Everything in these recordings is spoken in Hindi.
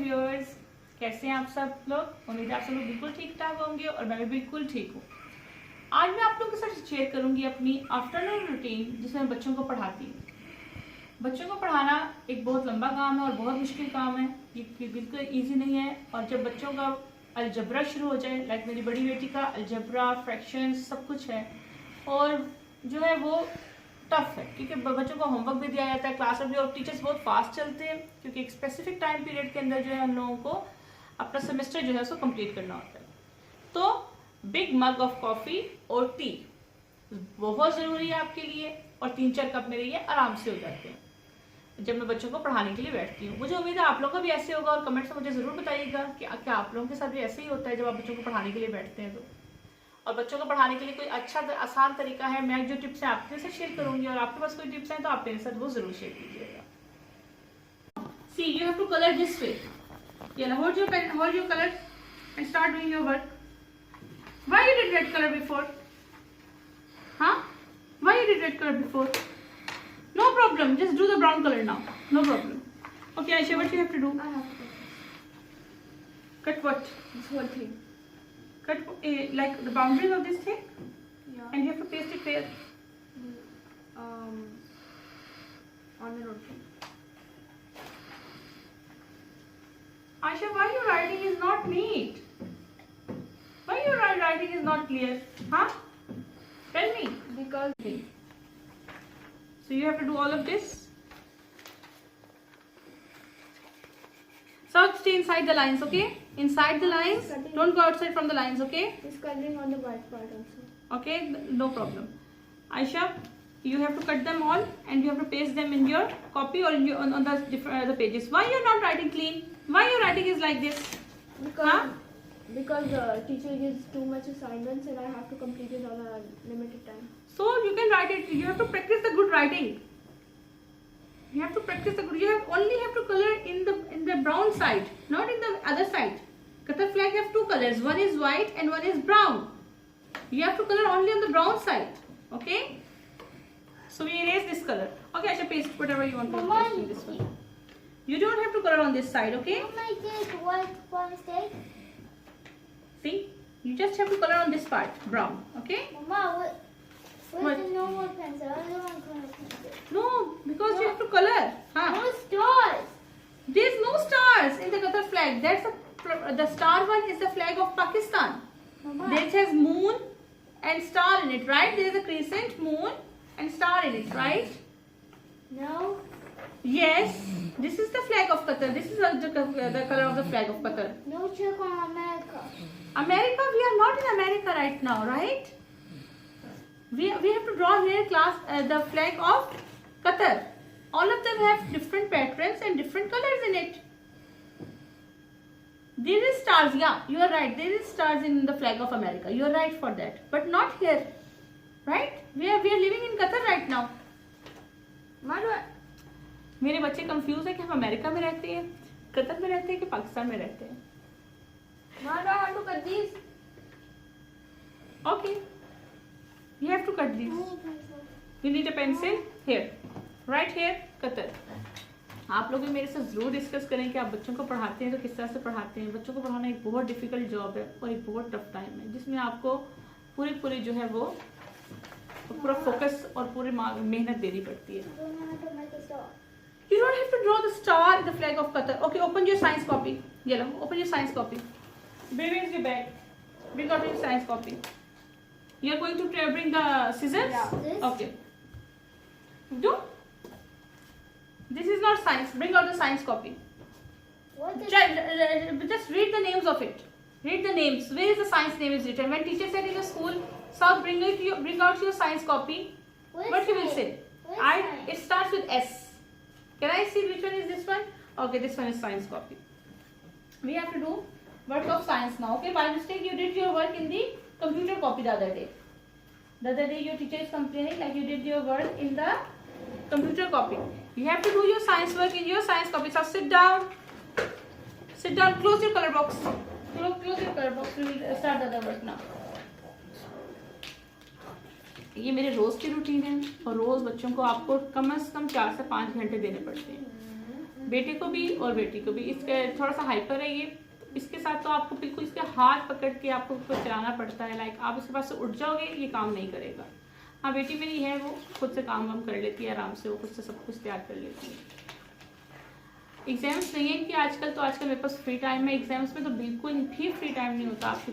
व्यूअर्स, कैसे हैं आप सब लोग। उम्मीद है आप सब लोग बिल्कुल ठीक ठाक होंगे और मैं भी बिल्कुल ठीक हूँ। आज मैं आप लोगों के साथ शेयर करूंगी अपनी आफ्टरनून रूटीन जिसमें मैं बच्चों को पढ़ाती हूँ। बच्चों को पढ़ाना एक बहुत लंबा काम है और बहुत मुश्किल काम है, ये बिल्कुल ईजी नहीं है। और जब बच्चों का अलजबरा शुरू हो जाए, लाइक मेरी बड़ी बेटी का अलजबरा, फ्रैक्शंस सब कुछ है और जो है वो टफ है क्योंकि बच्चों को होमवर्क भी दिया जाता है क्लास में भी, और टीचर्स बहुत फास्ट चलते हैं क्योंकि एक स्पेसिफिक टाइम पीरियड के अंदर जो है हम लोगों को अपना सेमेस्टर जो है उसको कंप्लीट करना होता है। तो बिग मग ऑफ कॉफी और टी बहुत ज़रूरी है आपके लिए, और 3-4 कप मेरे लिए आराम से हो जाते हैं जब मैं बच्चों को पढ़ाने के लिए बैठती हूँ। मुझे उम्मीद है आप लोगों का भी ऐसे होगा और कमेंट्स में मुझे ज़रूर बताइएगा कि क्या आप लोगों के साथ भी ऐसे ही होता है जब आप बच्चों को पढ़ाने के लिए बैठते हैं तो। और बच्चों को पढ़ाने के लिए कोई अच्छा आसान तरीका है, मैं जो टिप्स हैं आपके साथ शेयर करूंगी, और आपके पास कोई टिप्स हैं तो आप मेरे साथ वो जरूर शेयर कीजिएगा। See you have to colour this way. Yellow, hold your pen, hold your color and start doing your work. Why you did red color before? Huh? Why you did red color before? No problem, just do the brown color now. No problem. Okay, Aisha, what you have to do? I have to cut what? this whole thing. Cut like the boundaries of this thing? Yeah. And you have to paste it where? On the road. Aisha, why your writing is not neat? Why your writing is not clear? Huh? Tell me. Because So you have to do all of this. So stay inside the lines, okay? Inside the lines. Don't go outside from the lines, okay? it's coloring on the white part also. Okay, no problem. Aisha, you have to cut them all and you have to paste them in your copy or in your, on the different other pages. Why you are not writing clean? Why your writing is like this? Because the teacher gives too much assignments and I have to complete it on a limited time. So you can write it. You have to practice the good writing. You have to practice the good. You only have to color in the brown side, not in the other side. Qatar flag have two colors. One is white and one is brown. You have to color only on the brown side. Okay. So we erase this color. Okay, I shall paste whatever you want to paste in this one. You don't have to color on this side. Okay. Mama, I did what mistake? See, you just have to color on this part, brown. Okay. Mama, What? where's the normal pencil? I don't want color pencil. No, because you have to color. Huh? No stars. There is no stars in the Qatar flag. That's the star one is the flag of Pakistan. Mama, There has moon and star in it, right? There is a crescent, moon and star in it, right? no. Yes. This is the flag of Qatar. This is the color of the flag of Qatar. No check on America. America, we are not in America right now, right? We have to draw here class the flag of Qatar. All of them have different patterns and different colors in it. There is stars, yeah, you are right. There is stars in the flag of America. You are right for that, but not here, right? We are living in Qatar right now. मेरे बच्चे कंफ्यूज है कि हम अमेरिका में रहते हैं, कतर में रहते हैं कि पाकिस्तान में रहते हैं. Mama, I have to cut these. Okay, you have to cut these. You need a pencil here, right here, Qatar. आप लोग भी मेरे साथ जरूर डिस्कस करें कि आप बच्चों को पढ़ाते हैं तो किस तरह से पढ़ाते हैं. बच्चों को पढ़ाना एक बहुत डिफिकल्ट जॉब है और एक बहुत टफ टाइम है जिसमें आपको पूरी जो है वो पूरा फोकस और पूरी मेहनत देनी पड़ती है. I don't know how to make a star. You don't have to draw the star in the flag of Qatar. Okay, open your science copy. Yellow, open your science copy. Where is your bag? Bring out your science copy. You are going to bring the scissors? Yeah. This? Okay. Do? This is not science. Bring out the science copy. What is Just read the names of it. Read the names. Where is the science name is written? When teacher said in the school, South, bring out your science copy. What you will say? It starts with S. Can I see which one is this one? Okay, this one is science copy. We have to do work of science now. Okay, by mistake you did your work in the computer copy the other day. The other day your teacher is complaining like you did your work in the computer copy. You have to do your science work in your science copy. So sit down. Sit down. Close your color box. Close your color box. We will start the other work now. ये मेरे रोज की रूटीन है और रोज बच्चों को आपको कम से कम 4 से 5 घंटे देने पड़ते हैं. बेटे को भी और बेटी को भी। इसका थोड़ा सा हाइपर है ये, इसके साथ तो आपको बिल्कुल इसके हाथ पकड़ के आपको उसको चलाना पड़ता है। लाइक आप इसके पास से उठ जाओगे ये काम नहीं करेगा। हाँ बेटी मेरी है वो खुद से काम वाम कर लेती है आराम से, वो खुद से सब कुछ तैयार कर लेती है। एग्जाम्स नहीं है कि आजकल, तो आजकल मेरे पास फ्री टाइम है। एग्जाम्स में तो बिल्कुल भी फ्री टाइम नहीं होता आपके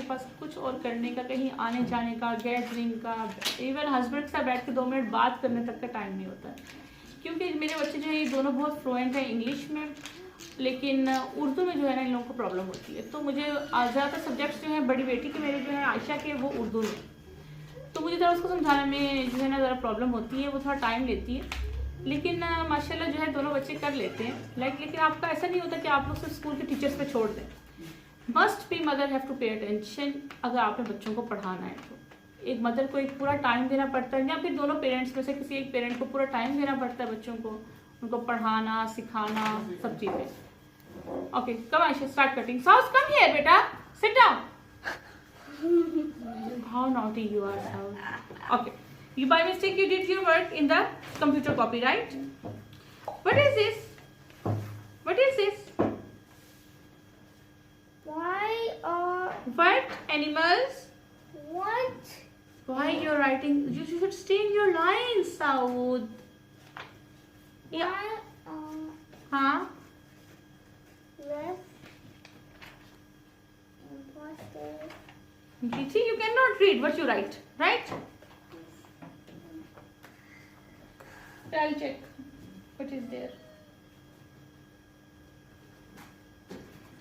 पास कुछ और करने का, कहीं आने जाने का, गैदरिंग का, इवन हस्बैंड के साथ बैठ के 2 मिनट बात करने तक का टाइम नहीं होता है। क्योंकि मेरे बच्चे जो है ये दोनों बहुत फ्लुएंट हैं इंग्लिश में, लेकिन उर्दू में जो है ना इन लोगों को प्रॉब्लम होती है। तो मुझे ज़्यादातर सब्जेक्ट्स जो हैं, बड़ी बेटी के मेरे जो है आयशा के, वो उर्दू में, तो मुझे ज़रा उसको समझाने में जो है ना ज़रा प्रॉब्लम होती है, वो थोड़ा टाइम लेती है। लेकिन माशाल्लाह जो है दोनों बच्चे कर लेते हैं। लेकिन आपका ऐसा नहीं होता कि आप लोग सिर्फ स्कूल के टीचर्स पे छोड़ दें। Must be mother have to pay attention. अगर आपने बच्चों को पढ़ाना है तो एक मदर को एक पूरा टाइम देना पड़ता है, या फिर दोनों पेरेंट्स में से किसी एक पेरेंट को पूरा टाइम देना पड़ता है बच्चों को, उनको पढ़ाना, सिखाना, सब चीज़ें। ओके, कम आयशा स्टार्ट कटिंग। साउस कम हियर बेटा, sit down. How naughty you are, Saul. Okay. You by mistake you did your work in the computer copy, right? What is this? What is this? Why What animals? what? Why you're writing? You should stay in your lines, Saud. Yeah. Why Huh? left imposter? You see, you cannot read what you write, right? I'll check what is there.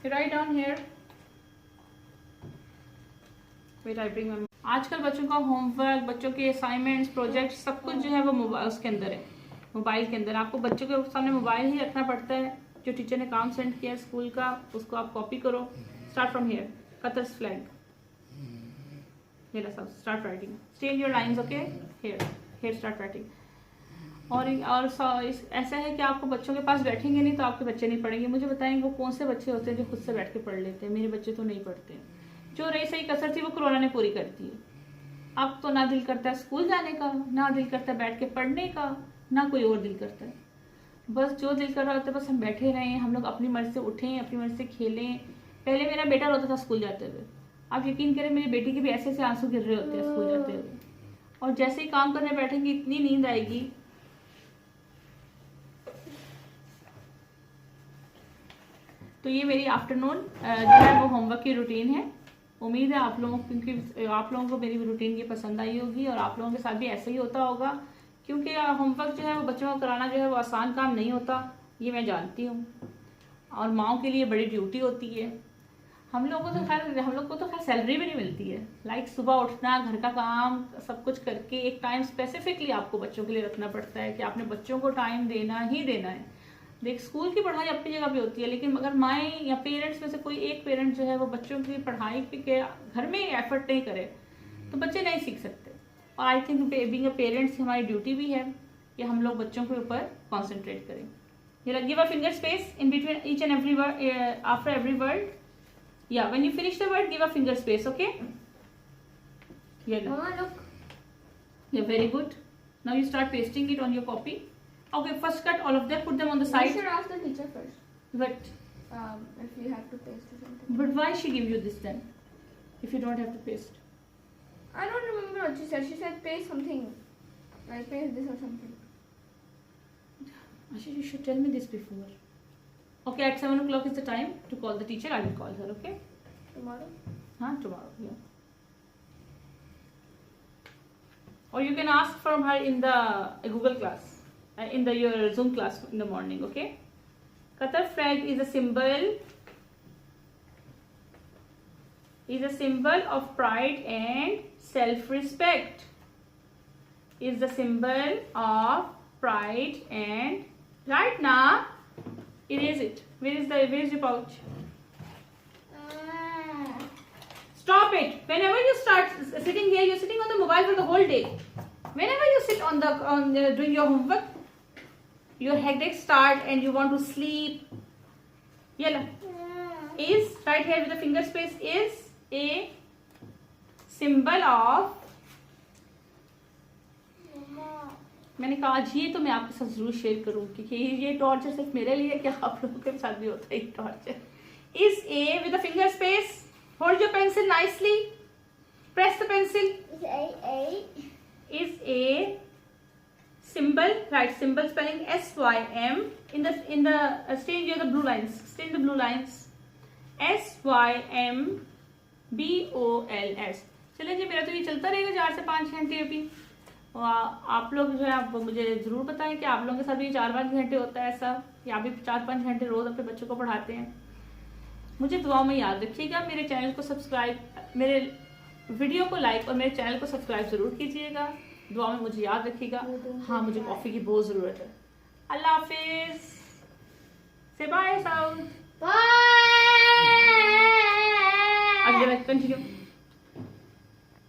You write down here. Wait, I bring my. आजकल बच्चों का होमवर्क, बच्चों के असाइनमेंट्स, प्रोजेक्ट, सब कुछ जो है वो मोबाइल उसके अंदर है, मोबाइल के अंदर। आपको बच्चों के सामने मोबाइल ही रखना पड़ता है। जो टीचर ने काम सेंड किया है स्कूल का, उसको आप कॉपी करो। Start from here, Qatar's flag. Start writing, stay in your lines, okay. Here start writing. और ऐसा है कि आपको बच्चों के पास बैठेंगे नहीं तो आपके बच्चे नहीं पढ़ेंगे। मुझे बताएं वो कौन से बच्चे होते हैं जो खुद से बैठ के पढ़ लेते हैं? मेरे बच्चे तो नहीं पढ़ते। जो रही सही कसर थी वो कोरोना ने पूरी कर दी है। अब तो ना दिल करता है स्कूल जाने का, ना दिल करता है बैठ के पढ़ने का, ना कोई और दिल करता है। बस जो दिल कर रहा होता है बस हम बैठे रहें, हम लोग अपनी मर्जी से उठें, अपनी मर्जी से खेलें। पहले मेरा बेटा रोता था स्कूल जाते हुए, आप यकीन करें मेरी बेटी के भी ऐसे ऐसे आंसू गिर रहे होते हैं स्कूल जाते हुए। और जैसे ही काम करने बैठेंगे इतनी नींद आएगी। तो ये मेरी आफ्टरनून जो है वो होमवर्क की रूटीन है। उम्मीद है आप लोगों को, क्योंकि आप लोगों को मेरी रूटीन ये पसंद आई होगी और आप लोगों के साथ भी ऐसा ही होता होगा। क्योंकि होमवर्क जो है वो बच्चों को कराना जो है वो आसान काम नहीं होता, ये मैं जानती हूँ। और माँओं के लिए बड़ी ड्यूटी होती है। हम लोग को तो खैर सैलरी भी नहीं मिलती है। लाइक सुबह उठना, घर का काम सब कुछ करके एक टाइम स्पेसिफिकली आपको बच्चों के लिए रखना पड़ता है कि आपने बच्चों को टाइम देना ही देना है। देख, स्कूल की पढ़ाई अपनी जगह पे होती है, लेकिन अगर माएँ या पेरेंट्स में से कोई एक पेरेंट जो है वो बच्चों की पढ़ाई के घर में एफर्ट नहीं करे तो बच्चे नहीं सीख सकते। और I think being a parents हमारी ड्यूटी भी है कि हम लोग बच्चों के ऊपर कॉन्सेंट्रेट करें। Give a finger space in between each and every word, after every word. Yeah, when you finish the word, give a finger space, okay? Yeah, Mama, look. yeah, very good. Now you start pasting it on your copy. Okay, first cut all of them, put them on the You side. should ask the teacher first. But If you have to paste or something. but why she give you this then? If you don't have to paste. I don't remember what she said. She said paste something. Like paste this or something. Ashish, you should tell me this before. Okay, at 7 o'clock is the time to call the teacher. I will call her, okay? Tomorrow? Huh? Tomorrow, yeah. Or you can ask from her in the Google class, in the your Zoom class in the morning, okay? Qatar flag is a symbol of pride and self-respect. Is the symbol of pride and right now. Erase it. Where is your pouch? Stop it. Whenever you start sitting here, you're sitting on the mobile for the whole day. Whenever you sit on doing your homework, your headache start and you want to sleep. Yellow. Is right here with the finger space is a symbol of. मैंने कहा आज ये तो मैं आपके साथ जरूर शेयर करूँ, क्योंकि ये टॉर्चर सिर्फ मेरे लिए क्या आप लोगों के साथ भी होता है ये torture. Is A with the finger space. Hold your pencil nicely. Press the pencil. Is A. Is A symbol, right? Symbol spelling SYM. In the stay near the blue lines. Stay in the blue lines. SYMBOLS. चलिए जी, मेरा तो ये चलता रहेगा 4 से 5 घंटे अभी. आप लोग जो है आप मुझे ज़रूर बताएं कि आप लोगों के साथ भी 4-5 घंटे होता है ऐसा, या भी 4-5 घंटे रोज़ अपने बच्चों को पढ़ाते हैं. मुझे दुआओं में याद रखिएगा. मेरे चैनल को सब्सक्राइब, मेरे वीडियो को लाइक और मेरे चैनल को सब्सक्राइब ज़रूर कीजिएगा. दुआओं में मुझे याद रखिएगा. हाँ, मुझे कॉफ़ी की बहुत ज़रूरत है. अल्लाह हाफिज़. से बाय साउथ. Bye. अगले कंटिन्यू.